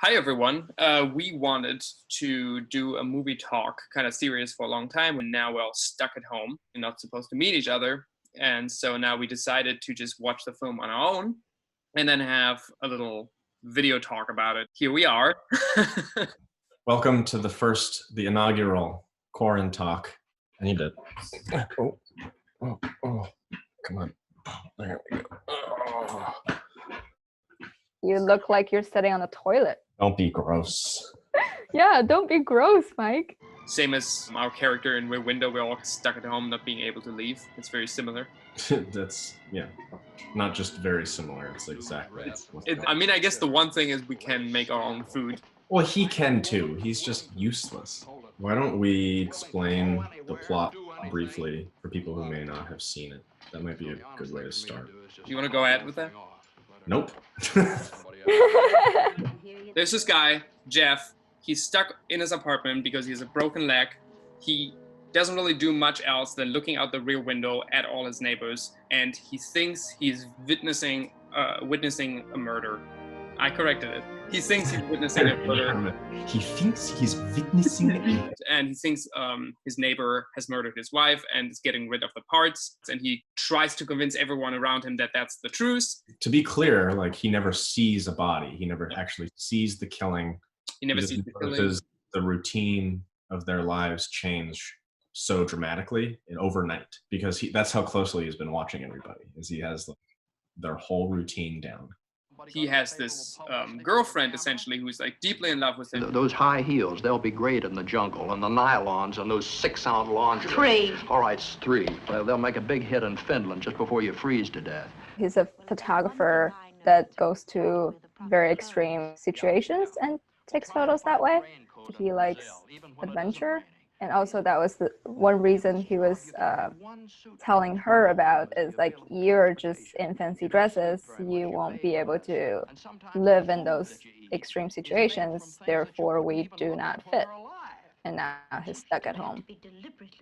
Hi, everyone. We wanted to do a movie talk kind of series for a long time, and now we're all stuck at home and not supposed to meet each other. And so now we decided to just watch the film on our own and then have a little video talk about it. Here we are. Welcome to the inaugural QuaranTalk. I need to. Oh, come on. There we go. Oh. You look like you're sitting on the toilet. Don't be gross. Yeah, don't be gross, Mike. Same as our character in Rear Window, we're all stuck at home, not being able to leave. It's very similar. That's, yeah, not just very similar. It's exactly. I guess the one thing is we can make our own food. Well, he can too. He's just useless. Why don't we explain the plot briefly for people who may not have seen it? That might be a good way to start. Do you want to go ahead with that? Nope. There's this guy, Jeff. He's stuck in his apartment because he has a broken leg. He doesn't really do much else than looking out the rear window at all his neighbors, and he thinks he's witnessing a murder. I corrected it. He thinks he's witnessing a murder. He thinks he's witnessing it. And he thinks his neighbor has murdered his wife and is getting rid of the parts. And he tries to convince everyone around him that that's the truth. To be clear, like, he never sees a body. He never actually sees the killing. He never sees the killing. Because the routine of their lives change so dramatically and overnight. Because that's how closely he's been watching everybody. Is he has their whole routine down. He has this girlfriend, essentially, who's like deeply in love with him. Those high heels, they'll be great in the jungle, and the nylons and those 6-ounce lingerie. 3. All right, it's 3. They'll make a big hit in Finland just before you freeze to death. He's a photographer that goes to very extreme situations and takes photos that way. He likes adventure. And also that was the one reason he was telling her about is like, you're just in fancy dresses, you won't be able to live in those extreme situations, therefore we do not fit. And now he's stuck at home.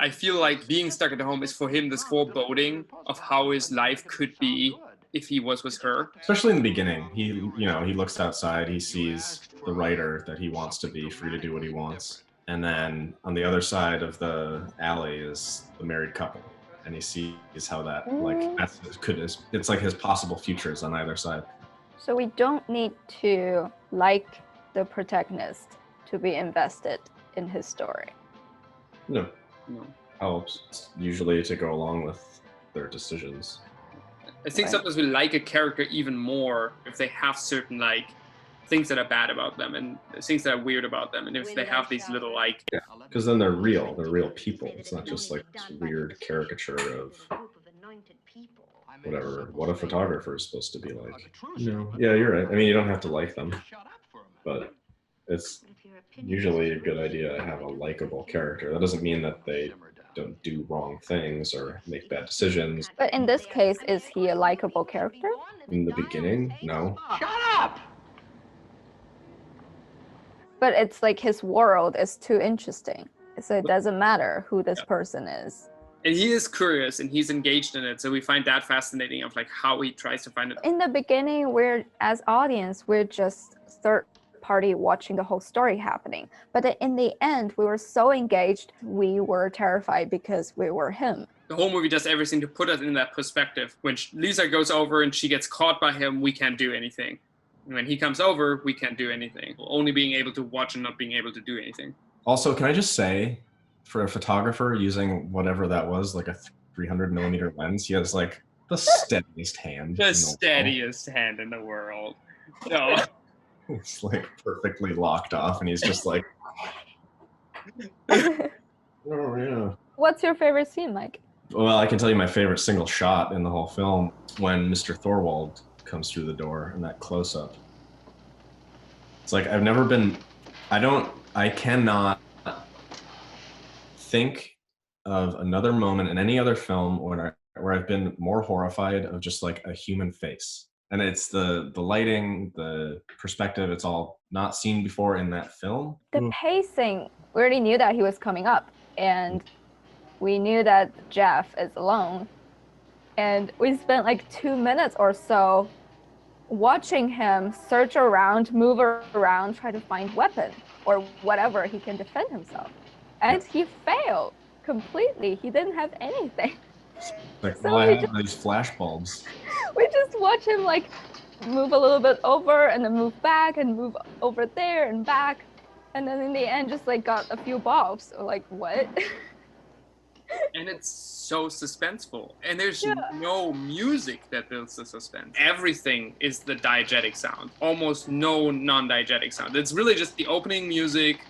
I feel like being stuck at home is for him this foreboding of how his life could be if he was with her. Especially in the beginning, he looks outside, he sees the writer that he wants to be, free to do what he wants. And then on the other side of the alley is the married couple. And he sees how that, it's like his possible futures on either side. So we don't need to like the protagonist to be invested in his story. No. Helps usually to go along with their decisions. I think sometimes we like a character even more if they have certain things that are bad about them and things that are weird about them, and if they have these little because then they're real people. It's not just like this weird caricature of what a photographer is supposed to be like. Yeah, you're right. I mean, you don't have to like them, but it's usually a good idea to have a likable character. That doesn't mean that they don't do wrong things or make bad decisions. But in this case, is he a likable character? In the beginning, no. Shut up! But it's like his world is too interesting. So it doesn't matter who this person is. And he is curious and he's engaged in it. So we find that fascinating of how he tries to find it. In the beginning, as audience, we're just third party watching the whole story happening. But in the end, we were so engaged, we were terrified because we were him. The whole movie does everything to put us in that perspective. When Lisa goes over and she gets caught by him, we can't do anything. When he comes over, we can't do anything. Only being able to watch and not being able to do anything. Also, can I just say, for a photographer using whatever that was, like a 300mm lens, he has like the steadiest hand. The steadiest hand in the world. No. It's like perfectly locked off, and he's just like, Oh yeah. What's your favorite scene, Mike? Well, I can tell you my favorite single shot in the whole film, when Mr. Thorwald comes through the door and that close-up. It's like I cannot think of another moment in any other film where I've been more horrified of just like a human face. And it's the lighting, the perspective, it's all not seen before in that film. The pacing, we already knew that he was coming up, and we knew that Jeff is alone. And we spent like 2 minutes or so watching him search around, move around, try to find weapon or whatever he can defend himself. And he failed completely. He didn't have anything. Like, So well, I we have these flash bulbs. just watch him like move a little bit over and then move back and move over there and back. And then in the end, just like got a few bulbs. So like, what? And it's so suspenseful. And there's Yeah. no music that builds the suspense. Everything is the diegetic sound. Almost no non-diegetic sound. It's really just the opening music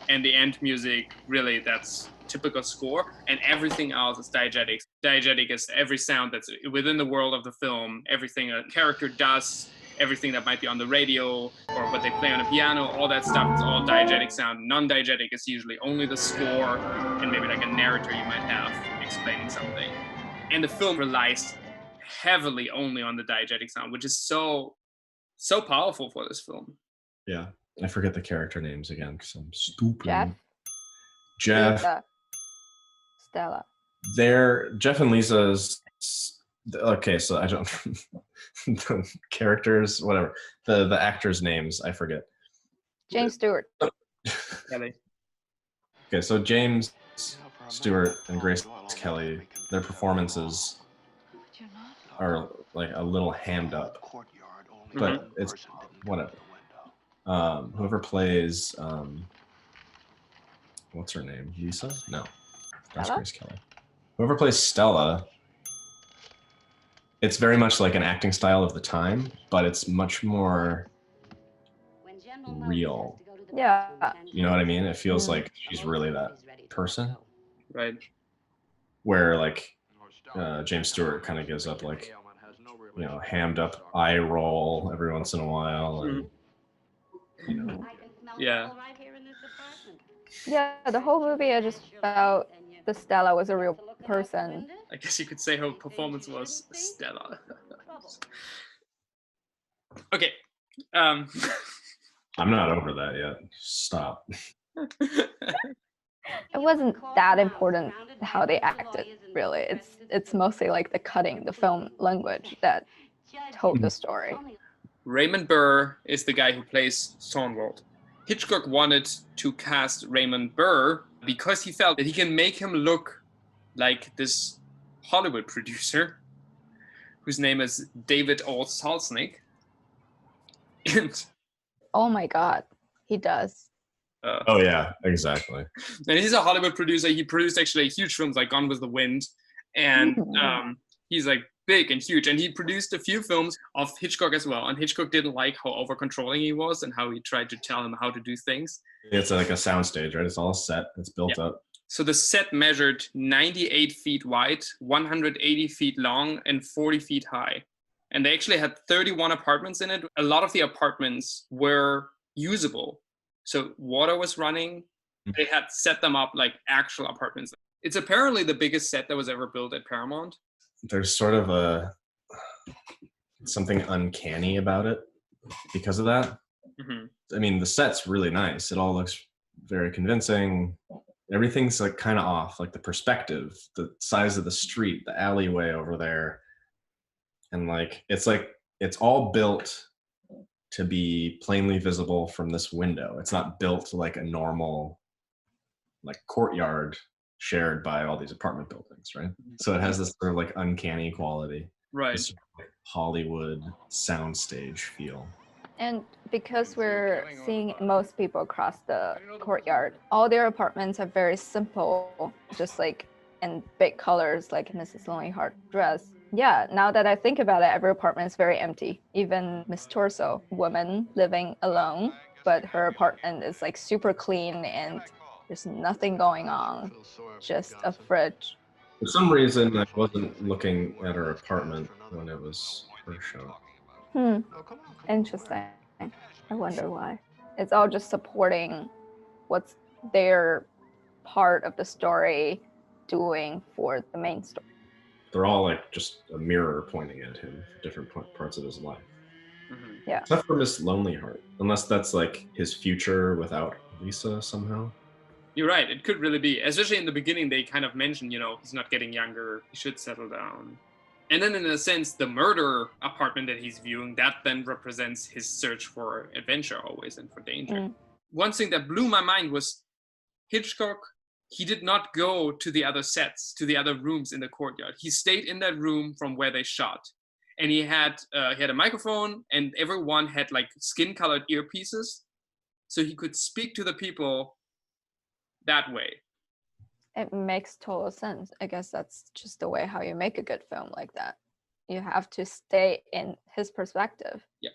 and the end music. Really, that's typical score. And everything else is diegetic. Diegetic is every sound that's within the world of the film. Everything a character does, everything that might be on the radio or what they play on a piano, all that stuff is all diegetic sound. Non-diegetic is usually only the score and maybe like a narrator you might have explaining something. And the film relies heavily only on the diegetic sound, which is so powerful for this film. Yeah, I forget the character names again because I'm stupid. Jeff. Jeff. Stella. Jeff and Lisa's. Okay, so I don't. The characters, whatever. The actors' names, I forget. James Stewart. Kelly. Okay, so James Stewart and Grace Kelly, their performances are like a little hammed up, but it's whatever. Whoever plays, what's her name? Lisa? No, that's Grace Kelly. Whoever plays Stella, it's very much like an acting style of the time, but it's much more real. Yeah. You know what I mean? It feels like she's really that person. Right. Where like James Stewart kind of gives up like, you know, hammed up eye roll every once in a while. And, you know. Yeah. Yeah, the whole movie I just felt the Stella was a real person. I guess you could say her performance was stellar. Okay. I'm not over that yet. Stop. It wasn't that important how they acted, really. It's mostly like the cutting, the film language that told the story. Raymond Burr is the guy who plays Thornwald. Hitchcock wanted to cast Raymond Burr because he felt that he can make him look like this Hollywood producer whose name is David O. Selznick. And oh my God, he does. Oh yeah, exactly. And he's a Hollywood producer. He produced actually huge films like Gone with the Wind, and he's like big and huge. And he produced a few films of Hitchcock as well. And Hitchcock didn't like how over controlling he was and how he tried to tell him how to do things. It's like a soundstage, right? It's all set. It's built up. So the set measured 98 feet wide, 180 feet long, and 40 feet high. And they actually had 31 apartments in it. A lot of the apartments were usable. So water was running. They had set them up like actual apartments. It's apparently the biggest set that was ever built at Paramount. There's sort of something uncanny about it because of that. I mean, the set's really nice. It all looks very convincing. Everything's like kind of off, like the perspective, the size of the street, the alleyway over there. And like it's all built to be plainly visible from this window. It's not built like a normal like courtyard shared by all these apartment buildings, right? So it has this sort of like uncanny quality. Right. This sort of like Hollywood soundstage feel. And because we're seeing most people across the courtyard, all their apartments are very simple, just like in big colors, like Mrs. Lonely Heart dress. Yeah, now that I think about it, every apartment is very empty. Even Miss Torso, woman living alone, but her apartment is like super clean and there's nothing going on, just a fridge. For some reason, I wasn't looking at her apartment when it was her show. Interesting. I wonder why. It's all just supporting what's their part of the story doing for the main story. They're all like just a mirror pointing at him for different parts of his life. Yeah. Except for Miss Lonely Heart, unless that's like his future without Lisa somehow. You're right. It could really be. Especially in the beginning, they kind of mentioned, you know, he's not getting younger. He should settle down. And then in a sense, the murder apartment that he's viewing, that then represents his search for adventure always and for danger. One thing that blew my mind was Hitchcock, he did not go to the other sets, to the other rooms in the courtyard. He stayed in that room from where they shot. And he had a microphone, and everyone had like skin-colored earpieces, so he could speak to the people that way. It makes total sense. I guess that's just the way how you make a good film like that. You have to stay in his perspective. Yeah.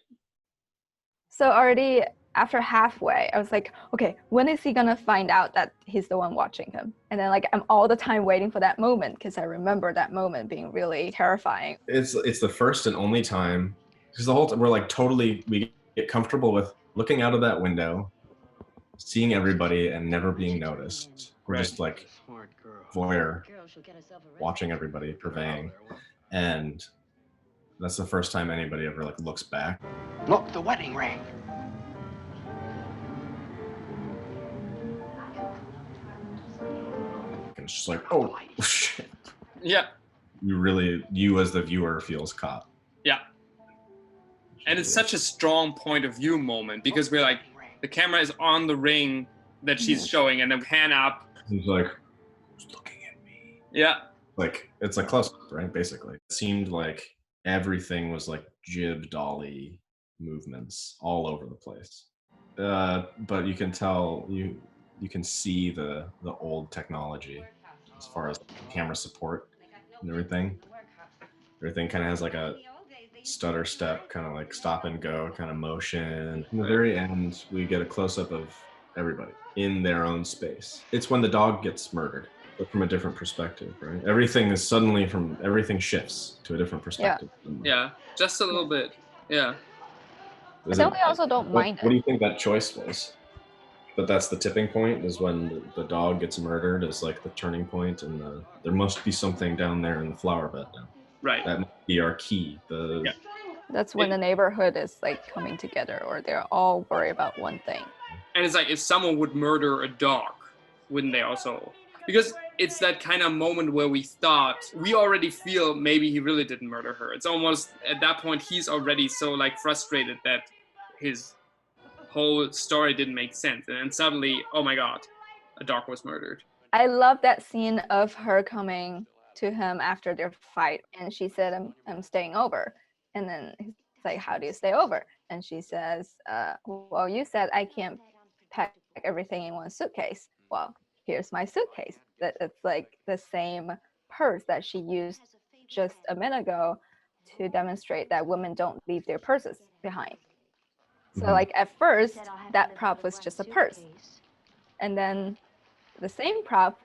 So already after halfway, I was like, okay, when is he gonna find out that he's the one watching him? And then like I'm all the time waiting for that moment because I remember that moment being really terrifying. It's the first and only time, because the whole time we're like we get comfortable with looking out of that window, seeing everybody and never being noticed. We're just like voyeur, watching everybody purveying, and that's the first time anybody ever like looks back. Look, the wedding ring. And it's just like, oh shit. Yeah. You as the viewer feels caught. Yeah. And it's such a strong point of view moment because we're like, the camera is on the ring that she's showing and then pan up. He's like, who's looking at me? Yeah. Like, it's a close-up, right? Basically. It seemed like everything was like jib dolly movements all over the place. But you can tell, you can see the old technology as far as camera support and everything. Everything kind of has like a stutter step, kind of like stop and go kind of motion. In the very end, we get a close-up of everybody in their own space. It's when the dog gets murdered, but from a different perspective, right? Everything shifts to a different perspective. Yeah, just a little bit. Yeah. But then we also don't mind What do you think that choice was? But that's the tipping point, is when the dog gets murdered, is like the turning point, and there must be something down there in the flower bed now. Right. That must be our key. That's when the neighborhood is like coming together, or they're all worried about one thing. And it's like, if someone would murder a dog, wouldn't they also? Because it's that kind of moment where we already feel maybe he really didn't murder her. It's almost, at that point, he's already so like frustrated that his whole story didn't make sense. And then suddenly, oh my God, a dog was murdered. I love that scene of her coming to him after their fight. And she said, I'm staying over. And then he's like, how do you stay over? And she says, well, you said I can't pack everything in one suitcase. Well, here's my suitcase. It's like the same purse that she used just a minute ago to demonstrate that women don't leave their purses behind. So like at first, that prop was just a purse. And then the same prop,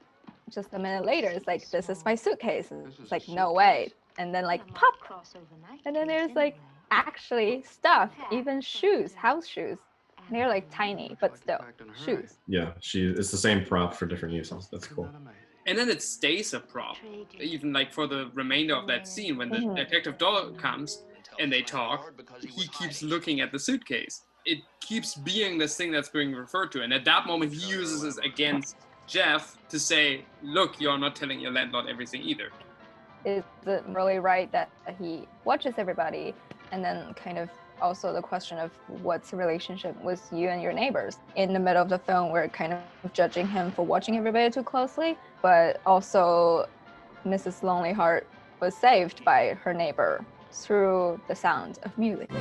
just a minute later, is like, this is my suitcase. It's like, no way. And then like pop. And then there's like actually stuff, even shoes, house shoes. And they're like tiny, but still shoes. Yeah, it's the same prop for different uses. That's cool. And then it stays a prop, even like for the remainder of that scene when the detective dog comes and they talk, he keeps looking at the suitcase. It keeps being this thing that's being referred to. And at that moment, he uses this against Jeff to say, look, you're not telling your landlord everything either. Is it really right that he watches everybody? And then kind of also the question of what's the relationship with you and your neighbors. In the middle of the film, we're kind of judging him for watching everybody too closely, but also Mrs. Lonely Heart was saved by her neighbor through the sound of music.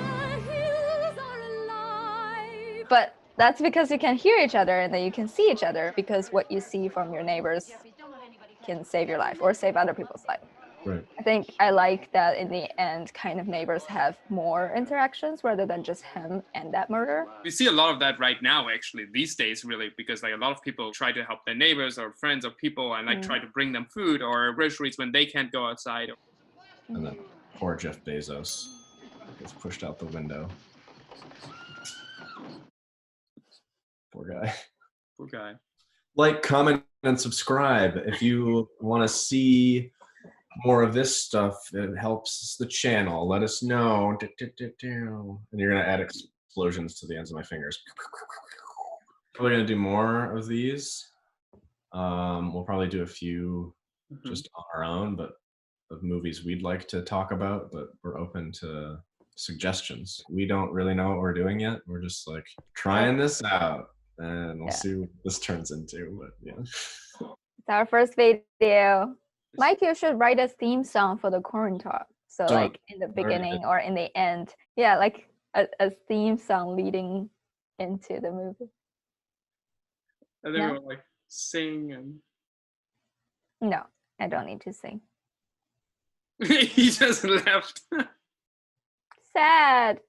But that's because you can hear each other and then you can see each other, because what you see from your neighbors can save your life or save other people's life. Right. I think I like that in the end, kind of neighbors have more interactions rather than just him and that murder. We see a lot of that right now, actually, these days, really, because like a lot of people try to help their neighbors or friends or people and like try to bring them food or groceries when they can't go outside. And then poor Jeff Bezos gets pushed out the window. Poor guy. Poor guy. Like, comment, and subscribe if you want to see more of this stuff. It helps the channel. Let us know. And you're gonna add explosions to the ends of my fingers. Probably gonna do more of these. We'll probably do a few just on our own, but of movies we'd like to talk about, but we're open to suggestions. We don't really know what we're doing yet. We're just like trying this out, and we'll see what this turns into. But yeah, It's our first video. Mike, you should write a theme song for the QuaranTalk. So like in the beginning or in the end. Yeah, like a theme song leading into the movie. And then we'll like sing and no, I don't need to sing. he just left. Sad.